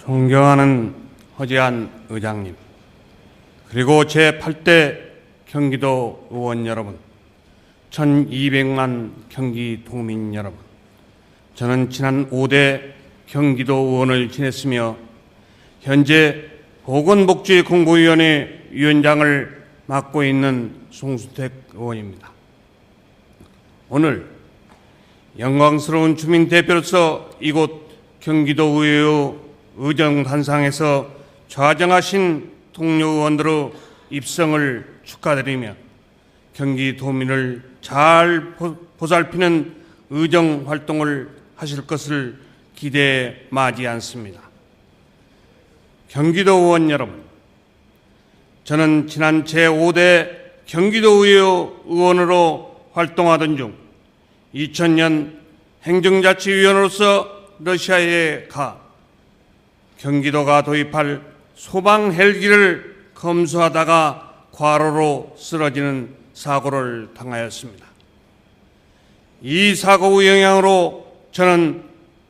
존경하는 허재한 의장님, 그리고 제8대 경기도 의원 여러분, 1200만 경기도민 여러분, 저는 지난 5대 경기도 의원을 지냈으며 현재 보건복지공보위원회 위원장을 맡고 있는 송수택 의원입니다. 오늘 영광스러운 주민대표로서 이곳 경기도의회의 의정단상에서 좌정하신 동료 의원들의 입성을 축하드리며 경기도민을 잘 보살피는 의정활동을 하실 것을 기대해 마지 않습니다. 경기도 의원 여러분, 저는 지난 제5대 경기도의회 의원으로 활동하던 중 2000년 행정자치위원으로서 러시아에 가 경기도가 도입할 소방 헬기를 검수하다가 과로로 쓰러지는 사고를 당하였습니다. 이 사고의 영향으로 저는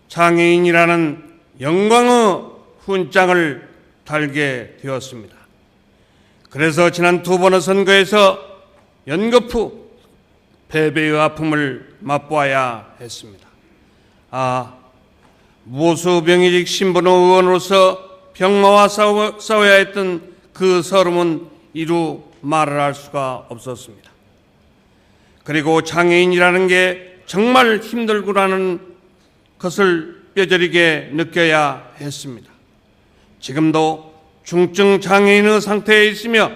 장애인이라는 영광의 훈장을 달게 되었습니다. 그래서 지난 두 번의 선거에서 연거푸 패배의 아픔을 맛보아야 했습니다. 무소병의직 신분의 의원으로서 병마와 싸워야 했던 그 서름은 이루 말을 할 수가 없었습니다. 그리고 장애인이라는 게 정말 힘들구나는 것을 뼈저리게 느껴야 했습니다. 지금도 중증 장애인의 상태에 있으며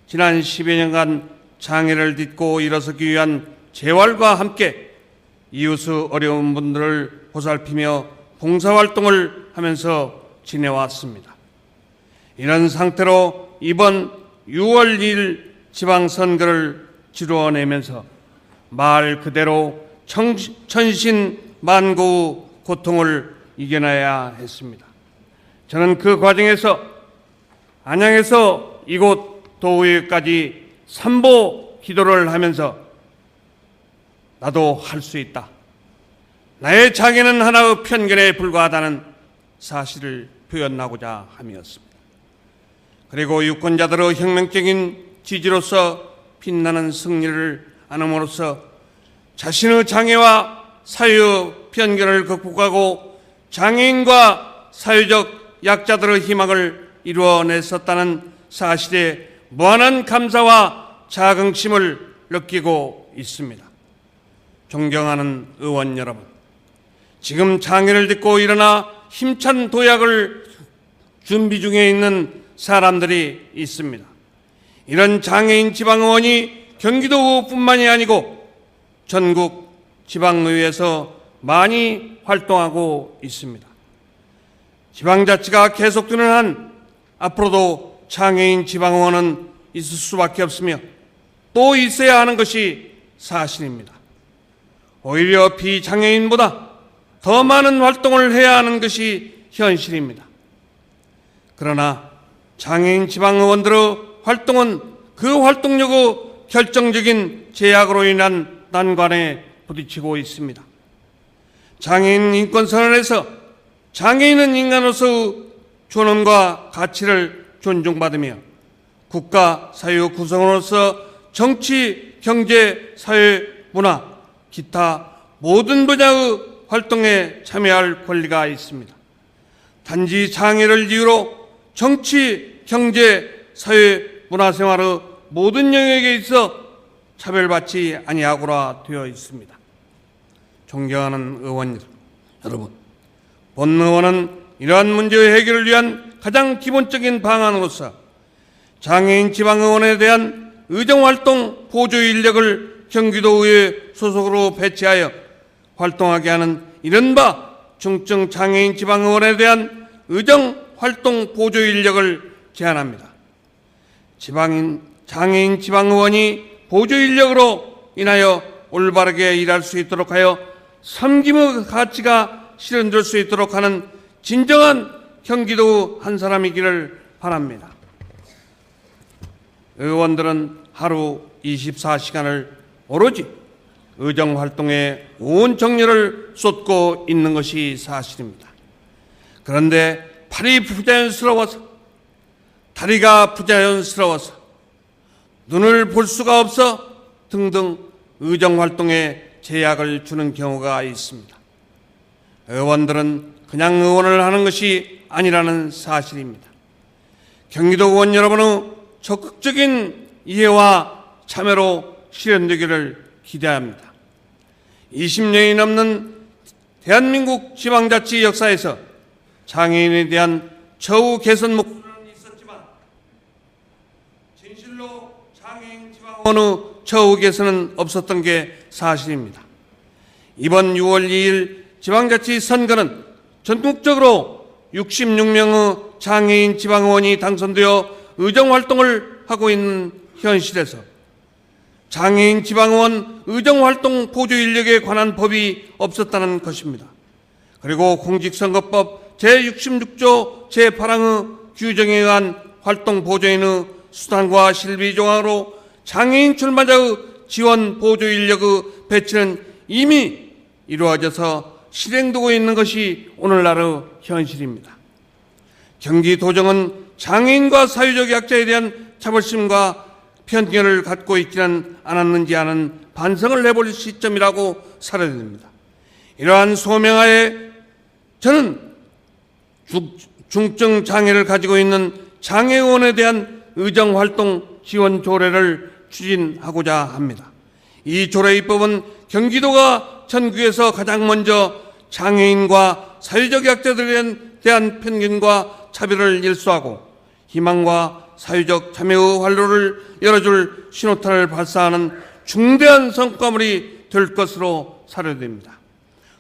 지난 10여 년간 장애를 딛고 일어서기 위한 재활과 함께 이웃의 어려운 분들을 보살피며 봉사활동을 하면서 지내왔습니다. 이런 상태로 이번 6월 2일 지방선거를 치루어내면서 말 그대로 천신만고의 고통을 이겨내야 했습니다. 저는 그 과정에서 안양에서 이곳 도의회까지 3보 기도를 하면서 나도 할 수 있다, 나의 장애는 하나의 편견에 불과하다는 사실을 표현하고자 함이었습니다. 그리고 유권자들의 혁명적인 지지로서 빛나는 승리를 안음으로써 자신의 장애와 사회의 편견을 극복하고 장애인과 사회적 약자들의 희망을 이루어냈었다는 사실에 무한한 감사와 자긍심을 느끼고 있습니다. 존경하는 의원 여러분, 지금 장애를 딛고 일어나 힘찬 도약을 준비 중에 있는 사람들이 있습니다. 이런 장애인 지방의원이 경기도뿐만이 아니고 전국 지방의회에서 많이 활동하고 있습니다. 지방자치가 계속되는 한 앞으로도 장애인 지방의원은 있을 수밖에 없으며 또 있어야 하는 것이 사실입니다. 오히려 비장애인보다 더 많은 활동을 해야 하는 것이 현실입니다. 그러나 장애인 지방의원들의 활동은 그 활동력의 결정적인 제약으로 인한 난관에 부딪히고 있습니다. 장애인 인권선언에서 장애인은 인간으로서의 존엄과 가치를 존중받으며 국가 사회 구성원으로서 정치, 경제, 사회, 문화, 기타 모든 분야의 활동에 참여할 권리가 있습니다. 단지 장애를 이유로 정치, 경제, 사회, 문화생활의 모든 영역에 있어 차별받지 아니하고라 되어 있습니다. 존경하는 의원 여러분, 본 의원은 이러한 문제의 해결을 위한 가장 기본적인 방안으로서 장애인 지방의원에 대한 의정활동 보조 인력을 경기도의회 소속으로 배치하여 활동하게 하는 이른바 중증 장애인 지방의원에 대한 의정활동 보조 인력을 제안합니다. 장애인 지방의원이 보조 인력으로 인하여 올바르게 일할 수 있도록 하여 섬김의 가치가 실현될 수 있도록 하는 진정한 경기도 한 사람이기를 바랍니다. 의원들은 하루 24시간을 오로지 의정활동에 온 정열을 쏟고 있는 것이 사실입니다. 그런데 팔이 부자연스러워서, 다리가 부자연스러워서, 눈을 볼 수가 없어 등등 의정활동에 제약을 주는 경우가 있습니다. 의원들은 그냥 의원을 하는 것이 아니라는 사실입니다. 경기도 의원 여러분의 적극적인 이해와 참여로 실현되기를 기대합니다. 20년이 넘는 대한민국 지방자치 역사에서 장애인에 대한 처우 개선 목표는 있었지만 진실로 장애인 지방의원의 처우 개선은 없었던 게 사실입니다. 이번 6월 2일 지방자치 선거는 전국적으로 66명의 장애인 지방의원이 당선되어 의정활동을 하고 있는 현실에서 장애인 지방의원 의정활동 보조인력에 관한 법이 없었다는 것입니다. 그리고 공직선거법 제66조 제8항의 규정에 의한 활동 보조인의 수단과 실비 조항으로 장애인 출마자의 지원 보조인력의 배치는 이미 이루어져서 실행되고 있는 것이 오늘날의 현실입니다. 경기도정은 장애인과 사회적 약자에 대한 자부심과 편견을 갖고 있지는 않았는지 하는 반성을 해볼 시점이라고 사료됩니다. 이러한 소명하에 저는 중증 장애를 가지고 있는 장애의원에 대한 의정활동 지원 조례를 추진하고자 합니다. 이 조례 입법은 경기도가 전국에서 가장 먼저 장애인과 사회적 약자들에 대한 편견과 차별을 일소하고 희망과 사회적 참여의 활로를 열어줄 신호탄을 발사하는 중대한 성과물이 될 것으로 사료됩니다.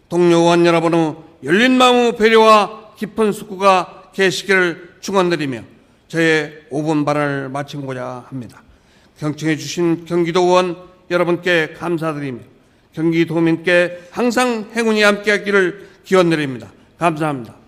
동료 의원 여러분의 열린 마음의 배려와 깊은 숙고가 계시기를 축원드리며 저의 5분 발언을 마치고자 합니다. 경청해 주신 경기도 의원 여러분께 감사드리며 경기도민께 항상 행운이 함께하기를 기원드립니다. 감사합니다.